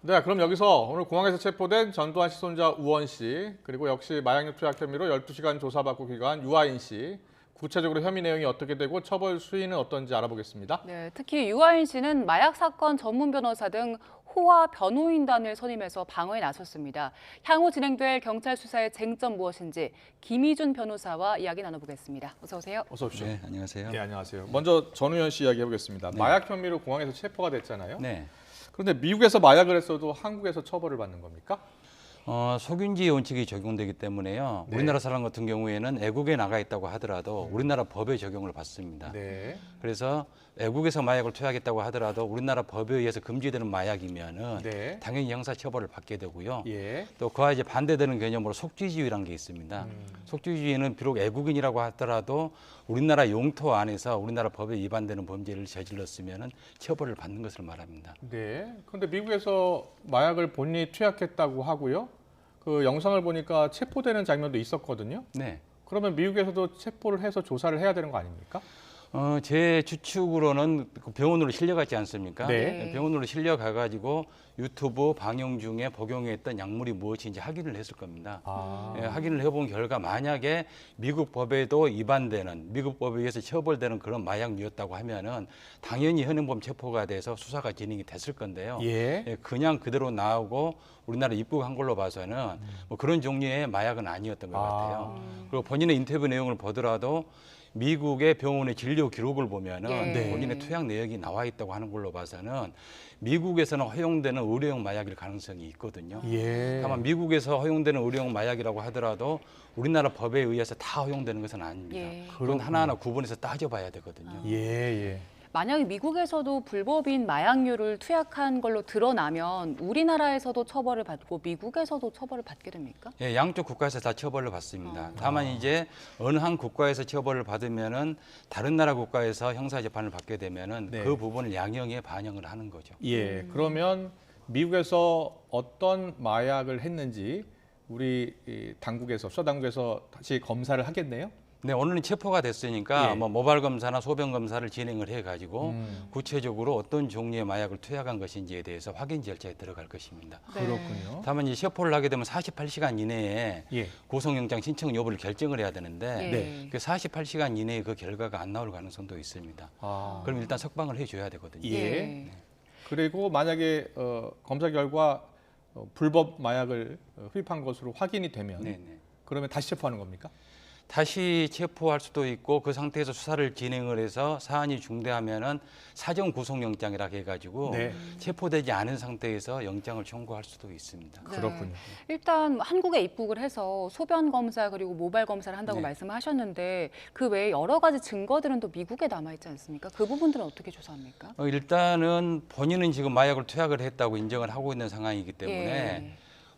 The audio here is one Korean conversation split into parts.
네, 그럼 여기서 오늘 공항에서 체포된 전두환 씨 손자 우원 씨, 그리고 역시 마약류 투약 혐의로 12시간 조사받고 귀가한 유아인 씨, 구체적으로 혐의 내용이 어떻게 되고 처벌 수위는 어떤지 알아보겠습니다. 네, 특히 유아인 씨는 마약 사건 전문 변호사 등 호화 변호인단을 선임해서 방어에 나섰습니다. 향후 진행될 경찰 수사의 쟁점 무엇인지 김희준 변호사와 이야기 나눠보겠습니다. 어서 오세요. 어서 오십시오. 네, 안녕하세요. 네, 안녕하세요. 먼저 전우현 씨 이야기 해보겠습니다. 네. 마약 혐의로 공항에서 체포가 됐잖아요. 네. 그런데 미국에서 마약을 했어도 한국에서 처벌을 받는 겁니까? 속윤지의 원칙이 적용되기 때문에요. 네. 우리나라 사람 같은 경우에는 애국에 나가 있다고 하더라도 우리나라 법의 적용을 받습니다. 네. 그래서 애국에서 마약을 투약했다고 하더라도 우리나라 법에 의해서 금지되는 마약이면은 네. 당연히 형사 처벌을 받게 되고요. 예. 또 그와 이제 반대되는 개념으로 속죄주의라는 게 있습니다. 속죄주의는 비록 애국인이라고 하더라도 우리나라 용토 안에서 우리나라 법에 위반되는 범죄를 저질렀으면은 처벌을 받는 것을 말합니다. 네. 그런데 미국에서 마약을 본인이 투약했다고 하고요. 그 영상을 보니까 체포되는 장면도 있었거든요. 네. 그러면 미국에서도 체포를 해서 조사를 해야 되는 거 아닙니까? 제 추측으로는 그 병원으로 실려갔지 않습니까? 네. 병원으로 실려가가지고 유튜브 방영 중에 복용했던 약물이 무엇인지 확인을 했을 겁니다. 확인을 해본 결과 만약에 미국 법에도 위반되는 미국 법에 의해서 처벌되는 그런 마약류였다고 하면은 당연히 현행범 체포가 돼서 수사가 진행이 됐을 건데요. 예. 그냥 그대로 나오고 우리나라 입국한 걸로 봐서는 뭐 그런 종류의 마약은 아니었던 것 같아요. 그리고 본인의 인터뷰 내용을 보더라도 미국의 병원의 진료 기록을 보면은 예. 본인의 투약 내역이 나와 있다고 하는 걸로 봐서는 미국에서는 허용되는 의료용 마약일 가능성이 있거든요. 예. 다만 미국에서 허용되는 의료용 마약이라고 하더라도 우리나라 법에 의해서 다 허용되는 것은 아닙니다. 예. 그건 하나하나 구분해서 따져봐야 되거든요. 예, 예. 만약에 미국에서도 불법인 마약류를 투약한 걸로 드러나면 우리나라에서도 처벌을 받고 미국에서도 처벌을 받게 됩니까? 예, 양쪽 국가에서 다 처벌을 받습니다. 다만 이제 어느 한 국가에서 처벌을 받으면은 다른 나라 국가에서 형사 재판을 받게 되면은 네. 그 부분을 양형에 반영을 하는 거죠. 예. 그러면 미국에서 어떤 마약을 했는지 우리 이 당국에서 수사 당국에서 다시 검사를 하겠네요. 네, 오늘은 체포가 됐으니까 예. 뭐 모발 검사나 소변 검사를 진행을 해가지고 구체적으로 어떤 종류의 마약을 투약한 것인지에 대해서 확인 절차에 들어갈 것입니다. 네. 그렇군요. 다만 이 체포를 하게 되면 48시간 이내에 예. 구속영장 신청 여부를 결정을 해야 되는데 네. 그 48시간 이내에 그 결과가 안 나올 가능성도 있습니다. 아. 그럼 일단 석방을 해줘야 되거든요. 예. 그리고 만약에 검사 결과 불법 마약을 흡입한 것으로 확인이 되면 네네. 그러면 다시 체포하는 겁니까? 다시 체포할 수도 있고 그 상태에서 수사를 진행을 해서 사안이 중대하면은 사전 구속영장이라 해가지고 네. 체포되지 않은 상태에서 영장을 청구할 수도 있습니다. 네. 그렇군요. 일단 한국에 입국을 해서 소변 검사 그리고 모발 검사를 한다고 네. 말씀하셨는데 그 외에 여러 가지 증거들은 또 미국에 남아 있지 않습니까? 그 부분들은 어떻게 조사합니까? 일단은 본인은 지금 마약을 투약을 했다고 인정을 하고 있는 상황이기 때문에 예.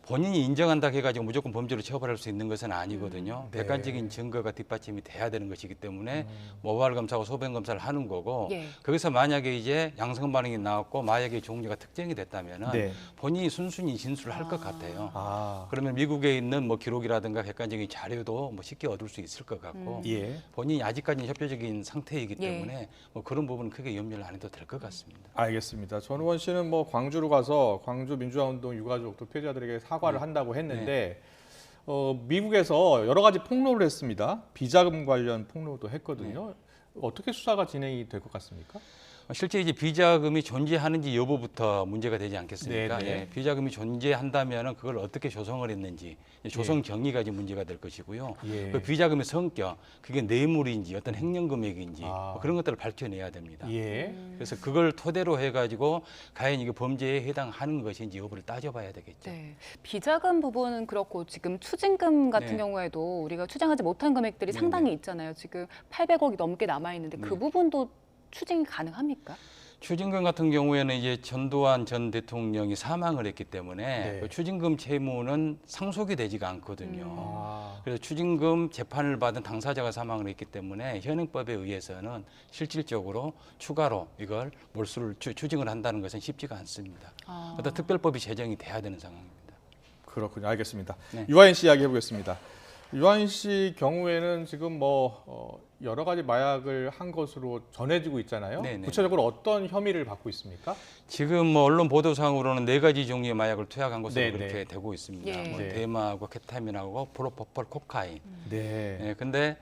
본인이 인정한다 해가지고 무조건 범죄로 처벌할 수 있는 것은 아니거든요. 네. 객관적인 증거가 뒷받침이 돼야 되는 것이기 때문에 모발 검사하고 소변 검사를 하는 거고 예. 거기서 만약에 이제 양성 반응이 나왔고 마약의 종류가 특정이 됐다면은 네. 본인이 순순히 진술을 할 것 같아요. 아. 그러면 미국에 있는 뭐 기록이라든가 객관적인 자료도 뭐 쉽게 얻을 수 있을 것 같고 예. 본인이 아직까지는 협조적인 상태이기 예. 때문에 뭐 그런 부분은 크게 염려를 안 해도 될 것 같습니다. 알겠습니다. 전우원 씨는 뭐 광주로 가서 광주 민주화운동 유가족 또 피해자들에게 사과를 한다고 했는데 미국에서 여러 가지 폭로를 했습니다. 비자금 관련 폭로도 했거든요. 어떻게 수사가 진행이 될 것 같습니까? 실제 이제 비자금이 존재하는지 여부부터 문제가 되지 않겠습니까? 네, 네. 예, 비자금이 존재한다면은 그걸 어떻게 조성을 했는지 조성 경위가 이제 문제가 될 것이고요. 예. 그 비자금의 성격, 그게 뇌물인지 어떤 횡령 금액인지 아. 뭐 그런 것들을 밝혀내야 됩니다. 예. 그래서 그걸 토대로 해가지고 과연 이게 범죄에 해당하는 것인지 여부를 따져봐야 되겠죠. 네. 비자금 부분은 그렇고 지금 추징금 같은 네. 경우에도 우리가 추징하지 못한 금액들이 네, 상당히 있잖아요. 지금 800억이 넘게 남아 있는데 그 네. 부분도 추징이 가능합니까? 추징금 같은 경우에는 이제 전두환 전 대통령이 사망을 했기 때문에 네. 그 추징금 채무는 상속이 되지가 않거든요. 아. 그래서 추징금 재판을 받은 당사자가 사망을 했기 때문에 현행법에 의해서는 실질적으로 추가로 이걸 몰수를 추징을 한다는 것은 쉽지가 않습니다. 아. 어떤 특별법이 제정이 돼야 되는 상황입니다. 그렇군요. 알겠습니다. 네. 유아인 씨 이야기 해보겠습니다. 유한 씨 경우에는 지금 뭐 여러 가지 마약을 한 것으로 전해지고 있잖아요. 네네. 구체적으로 어떤 혐의를 받고 있습니까? 지금 뭐 언론 보도상으로는 4가지 종류의 마약을 투약한 것으로 네네. 그렇게 되고 있습니다. 예. 뭐 네. 대마하고 케타민하고 프로포폴, 코카인. 네. 예, 근데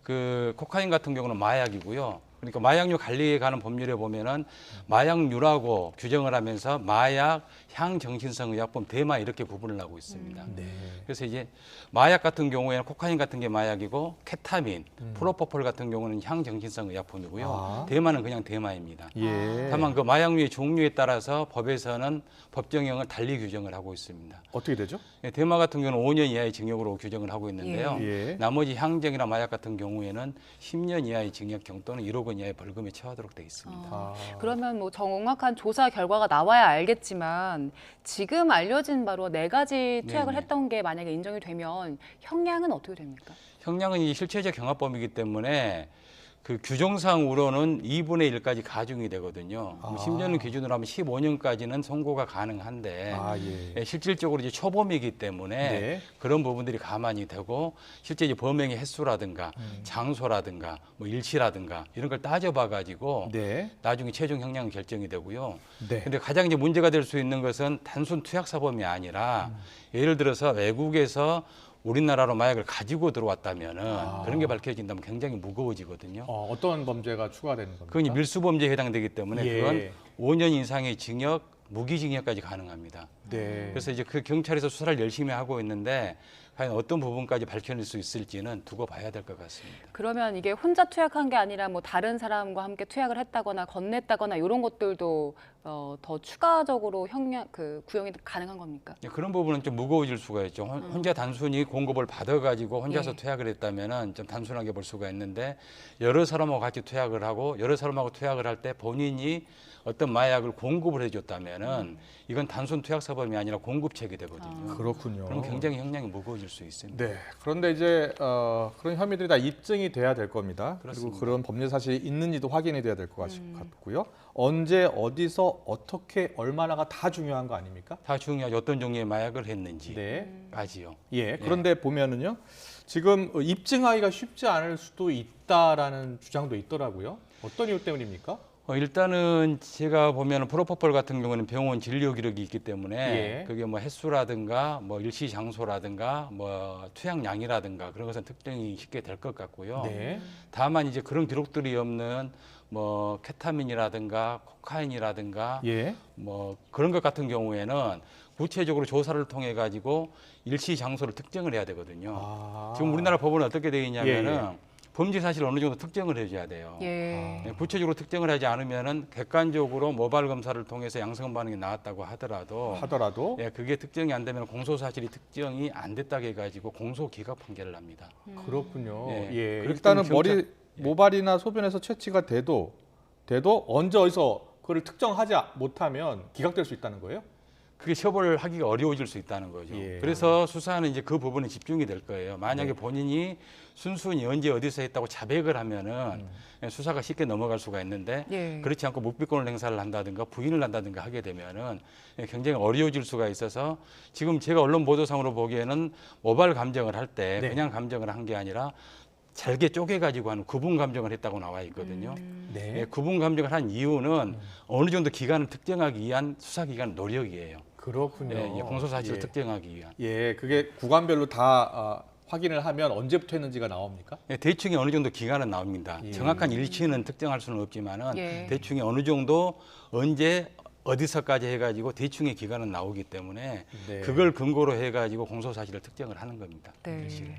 그 코카인 같은 경우는 마약이고요. 그러니까 마약류 관리에 관한 법률에 보면은 마약류라고 규정을 하면서 마약, 향정신성 의약품, 대마 이렇게 구분을 하고 있습니다. 네. 그래서 이제 마약 같은 경우에는 코카인 같은 게 마약이고 케타민, 프로포폴 같은 경우는 향정신성 의약품이고요. 아. 대마는 그냥 대마입니다. 예. 다만 그 마약류의 종류에 따라서 법에서는 법정형을 달리 규정을 하고 있습니다. 어떻게 되죠? 예, 대마 같은 경우는 5년 이하의 징역으로 규정을 하고 있는데요. 예. 나머지 향정이나 마약 같은 경우에는 10년 이하의 징역형 또는 1억 원 이하의 벌금에 처하도록 되어 있습니다. 아. 그러면 뭐 정확한 조사 결과가 나와야 알겠지만 지금 알려진 바로 4가지 투약을 네네. 했던 게 만약에 인정이 되면 형량은 어떻게 됩니까? 형량은 이 실체적 경합범이기 때문에 그 규정상으로는 2분의 1까지 가중이 되거든요. 아. 10년을 기준으로 하면 15년까지는 선고가 가능한데 아, 예. 예, 실질적으로 이제 초범이기 때문에 네. 그런 부분들이 가만히 되고 실제 이제 범행의 횟수라든가 장소라든가 뭐 일치라든가 이런 걸 따져봐 가지고 네. 나중에 최종 형량 결정이 되고요. 네. 근데 가장 이제 문제가 될 수 있는 것은 단순 투약 사범이 아니라 예를 들어서 외국에서 우리나라로 마약을 가지고 들어왔다면은 그런 게 밝혀진다면 굉장히 무거워지거든요. 어떤 범죄가 추가되는 겁니까? 그건 이제 밀수범죄에 해당되기 때문에 예. 그건 5년 이상의 징역, 무기징역까지 가능합니다. 네. 그래서 이제 그 경찰에서 수사를 열심히 하고 있는데 과연 어떤 부분까지 밝혀낼 수 있을지는 두고 봐야 될 것 같습니다. 그러면 이게 혼자 투약한 게 아니라 뭐 다른 사람과 함께 투약을 했다거나 건넸다거나 이런 것들도 더 추가적으로 형량 구형이 가능한 겁니까? 예, 그런 부분은 좀 무거워질 수가 있죠. 혼자 단순히 공급을 받아가지고 혼자서 예. 투약을 했다면은 좀 단순하게 볼 수가 있는데 여러 사람하고 같이 투약을 하고 여러 사람하고 투약을 할 때 본인이 어떤 마약을 공급을 해줬다면은 이건 단순 투약 사범이 아니라 공급책이 되거든요. 그렇군요. 그럼 굉장히 형량이 무거워질 수 있습니다. 네. 그런데 이제 그런 혐의들이 다 입증이 돼야 될 겁니다. 그렇습니다. 그리고 그런 범죄 사실이 있는지도 확인이 돼야 될 것 같고요. 언제, 어디서, 어떻게, 얼마나가 다 중요한 거 아닙니까? 다 중요하죠. 어떤 종류의 마약을 했는지까지요. 네. 예. 그런데 보면은요, 지금 입증하기가 쉽지 않을 수도 있다라는 주장도 있더라고요. 어떤 이유 때문입니까? 일단은 제가 보면 프로포폴 같은 경우는 병원 진료 기록이 있기 때문에 예. 그게 뭐 횟수라든가 뭐 일시 장소라든가 뭐 투약량이라든가 그런 것은 특정이 쉽게 될 것 같고요. 네. 다만 이제 그런 기록들이 없는 뭐 케타민이라든가 코카인이라든가 예. 뭐 그런 것 같은 경우에는 구체적으로 조사를 통해 가지고 일시 장소를 특정을 해야 되거든요. 아. 지금 우리나라 법은 어떻게 되어 있냐면은 예, 범죄 사실을 어느 정도 특정을 해줘야 돼요. 예. 구체적으로 특정을 하지 않으면은 객관적으로 모발 검사를 통해서 양성 반응이 나왔다고 하더라도 하더라도 예, 그게 특정이 안 되면 공소 사실이 특정이 안 됐다고 해가지고 공소 기각 판결을 합니다. 그렇군요. 예. 예. 그렇기 일단은 때문에 머리 경찰- 모발이나 소변에서 채취가 돼도 언제 어디서 그걸 특정하지 못하면 기각될 수 있다는 거예요? 그게 처벌하기가 어려워질 수 있다는 거죠. 예. 그래서 수사는 이제 그 부분에 집중이 될 거예요. 만약에 네. 본인이 순순히 언제 어디서 했다고 자백을 하면은 수사가 쉽게 넘어갈 수가 있는데 예. 그렇지 않고 묵비권을 행사를 한다든가 부인을 한다든가 하게 되면은 굉장히 어려워질 수가 있어서 지금 제가 언론 보도상으로 보기에는 모발 감정을 할 때 네. 그냥 감정을 한 게 아니라 잘게 쪼개가지고 하는 구분 감정을 했다고 나와 있거든요. 네. 예, 구분 감정을 한 이유는 어느 정도 기간을 특정하기 위한 수사기관 노력이에요. 그렇군요. 예, 공소 사실을 예. 특정하기 위한. 예, 그게 구간별로 다 확인을 하면 언제부터 했는지가 나옵니까? 예, 대충의 어느 정도 기간은 나옵니다. 예. 정확한 일치는 특정할 수는 없지만은 예. 대충의 어느 정도 언제 어디서까지 해가지고 대충의 기간은 나오기 때문에 네. 그걸 근거로 해가지고 공소 사실을 특정을 하는 겁니다. 네. 실은.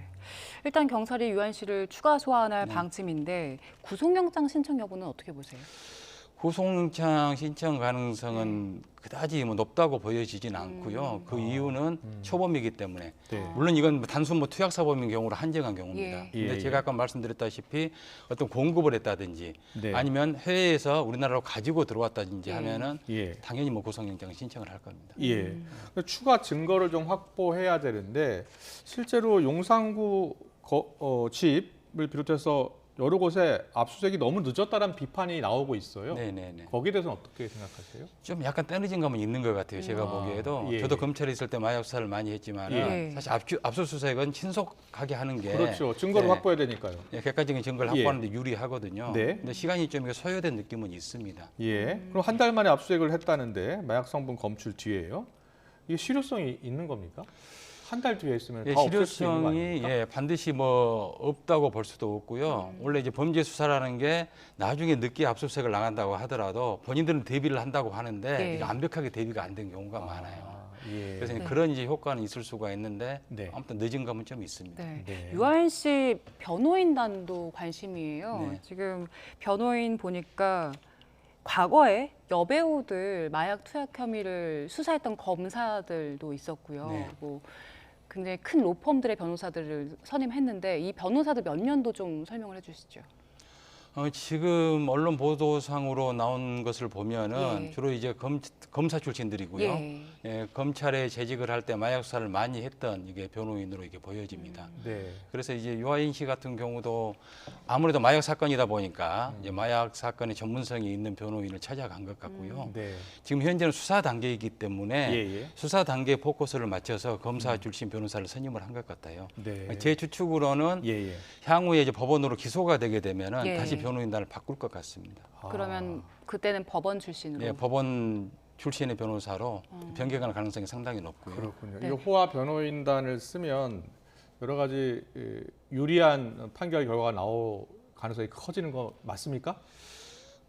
일단 경찰이 유한 씨를 추가 소환할 방침인데 구속영장 신청 여부는 어떻게 보세요? 구속영장 신청 가능성은 그다지 뭐 높다고 보여지진 않고요. 그 이유는 초범이기 때문에 네. 물론 이건 단순 뭐 투약 사범인 경우로 한정한 경우입니다. 예. 근데 예, 제가 예. 아까 말씀드렸다시피 어떤 공급을 했다든지 네. 아니면 해외에서 우리나라로 가지고 들어왔다든지 예. 하면은 예. 당연히 뭐 구속영장 신청을 할 겁니다. 예. 추가 증거를 좀 확보해야 되는데 실제로 용산구 집을 비롯해서 여러 곳에 압수수색이 너무 늦었다는 비판이 나오고 있어요. 네네네. 거기에 대해서는 어떻게 생각하세요? 좀 약간 떨어진 감은 있는 것 같아요. 제가 보기에도 예. 저도 검찰에 있을 때 마약 수사를 많이 했지만 예. 사실 압수수색은 신속하게 하는 게 그렇죠. 증거를 네. 확보해야 되니까요. 예, 객관적인 증거를 예. 확보하는 데 유리하거든요. 네. 근데 시간이 좀 이게 소요된 느낌은 있습니다. 예. 그럼 한 달 만에 압수수색을 했다는데 마약 성분 검출 뒤에요. 이게 실효성이 있는 겁니까? 한 달 뒤에 했으면 예, 다 없앨 수 있는 거 실효성이 아닙니까? 예, 반드시 뭐 없다고 볼 수도 없고요. 원래 이제 범죄 수사라는 게 나중에 늦게 압수수색을 나간다고 하더라도 본인들은 대비를 한다고 하는데 네. 이게 완벽하게 대비가 안 된 경우가 많아요. 예. 그래서 네. 그런 이제 효과는 있을 수가 있는데 네. 아무튼 늦은 감은 좀 있습니다. 네. 네. 유아인 씨 변호인단도 관심이에요. 네. 지금 변호인 보니까 과거에 여배우들 마약 투약 혐의를 수사했던 검사들도 있었고요. 네. 뭐 굉장히 큰 로펌들의 변호사들을 선임했는데 이 변호사들 몇 년도 좀 설명을 해주시죠. 지금 언론 보도상으로 나온 것을 보면은 예. 주로 이제 검사 출신들이고요. 예. 예, 검찰에 재직을 할 때 마약 수사를 많이 했던 이게 변호인으로 이게 보여집니다. 네. 그래서 이제 유아인 씨 같은 경우도 아무래도 마약 사건이다 보니까 이제 마약 사건의 전문성이 있는 변호인을 찾아간 것 같고요. 네. 지금 현재는 수사 단계이기 때문에 예. 수사 단계에 포커스를 맞춰서 검사 출신 변호사를 선임을 한 것 같아요. 네. 제 추측으로는 예. 향후에 이제 법원으로 기소가 되게 되면은 예. 다시 변호인단을 바꿀 것 같습니다. 그러면 그때는 법원 출신으로. 예, 법원 출신의 변호사로 변경할 가능성이 상당히 높고요. 그렇군요. 네. 이 호화 변호인단을 쓰면 여러 가지 유리한 판결 결과가 나올 가능성이 커지는 거 맞습니까?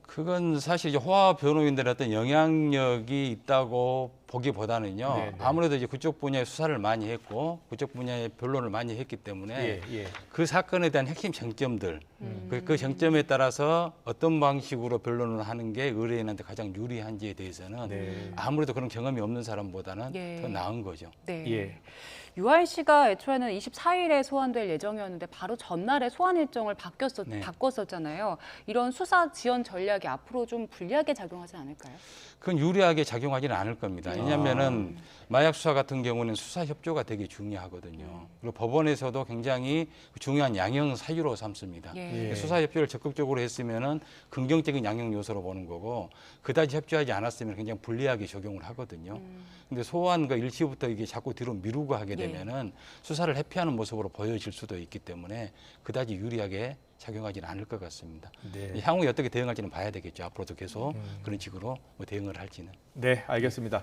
그건 사실 이제 호화 변호인들의 어떤 영향력이 있다고 보기보다는요. 네, 네. 아무래도 이제 그쪽 분야의 수사를 많이 했고 그쪽 분야의 변론을 많이 했기 때문에 예. 그 사건에 대한 핵심 쟁점들, 그 쟁점에 따라서 어떤 방식으로 변론을 하는 게 의뢰인한테 가장 유리한지에 대해서는 네. 아무래도 그런 경험이 없는 사람보다는 예. 더 나은 거죠. 네. 예. 유아인 씨가 애초에는 24일에 소환될 예정이었는데 바로 전날에 소환 일정을 네. 바꿨었잖아요. 이런 수사 지연 전략이 앞으로 좀 불리하게 작용하지 않을까요? 그건 유리하게 작용하지는 않을 겁니다. 왜냐하면은 마약 수사 같은 경우는 수사 협조가 되게 중요하거든요. 그리고 법원에서도 굉장히 중요한 양형 사유로 삼습니다. 예. 수사 협조를 적극적으로 했으면은 긍정적인 양형 요소로 보는 거고 그다지 협조하지 않았으면 굉장히 불리하게 적용을 하거든요. 근데 소환과 일시부터 이게 자꾸 뒤로 미루고 하게 되면은 수사를 회피하는 모습으로 보여질 수도 있기 때문에 그다지 유리하게 작용하지는 않을 것 같습니다. 네. 향후에 어떻게 대응할지는 봐야 되겠죠. 앞으로도 계속 그런 식으로 뭐 대응을 할지는. 네, 알겠습니다.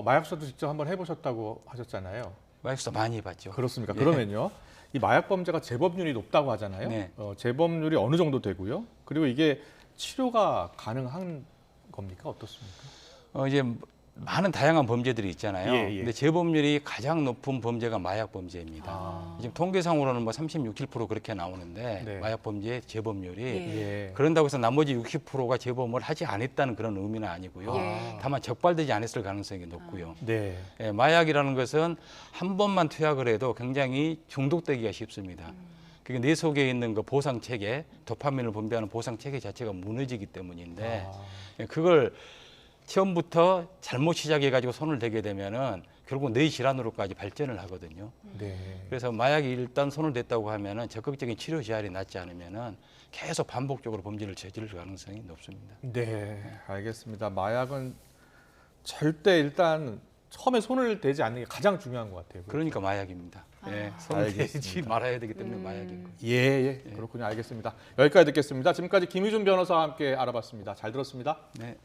마약 수사도 직접 한번 해보셨다고 하셨잖아요. 마약 수사 많이 해봤죠. 그렇습니까? 예. 그러면요, 이 마약 범죄가 재범률이 높다고 하잖아요. 네. 재범률이 어느 정도 되고요? 그리고 이게 치료가 가능한 겁니까? 어떻습니까? 이제 많은 다양한 범죄들이 있잖아요. 예. 근데 재범률이 가장 높은 범죄가 마약 범죄입니다. 아. 지금 통계상으로는 뭐 36, 7% 그렇게 나오는데 네. 마약 범죄의 재범률이 예. 그런다고 해서 나머지 60%가 재범을 하지 않았다는 그런 의미는 아니고요. 예. 다만 적발되지 않았을 가능성이 높고요. 네. 예, 마약이라는 것은 한 번만 투약을 해도 굉장히 중독되기가 쉽습니다. 그게 뇌 속에 있는 그 보상 체계, 도파민을 분비하는 보상 체계 자체가 무너지기 때문인데 예, 그걸 처음부터 잘못 시작해가지고 손을 대게 되면은 결국 뇌 질환으로까지 발전을 하거든요. 네. 그래서 마약이 일단 손을 댔다고 하면은 적극적인 치료 제한이 낫지 않으면은 계속 반복적으로 범죄를 저지를 가능성이 높습니다. 네, 알겠습니다. 마약은 절대 일단 처음에 손을 대지 않는 게 가장 중요한 것 같아요. 그러니까 마약입니다. 예, 손을 대지 알겠습니다. 말아야 되기 때문에 마약인 거예요. 예, 그렇군요. 알겠습니다. 여기까지 듣겠습니다. 지금까지 김희준 변호사와 함께 알아봤습니다. 잘 들었습니다. 네.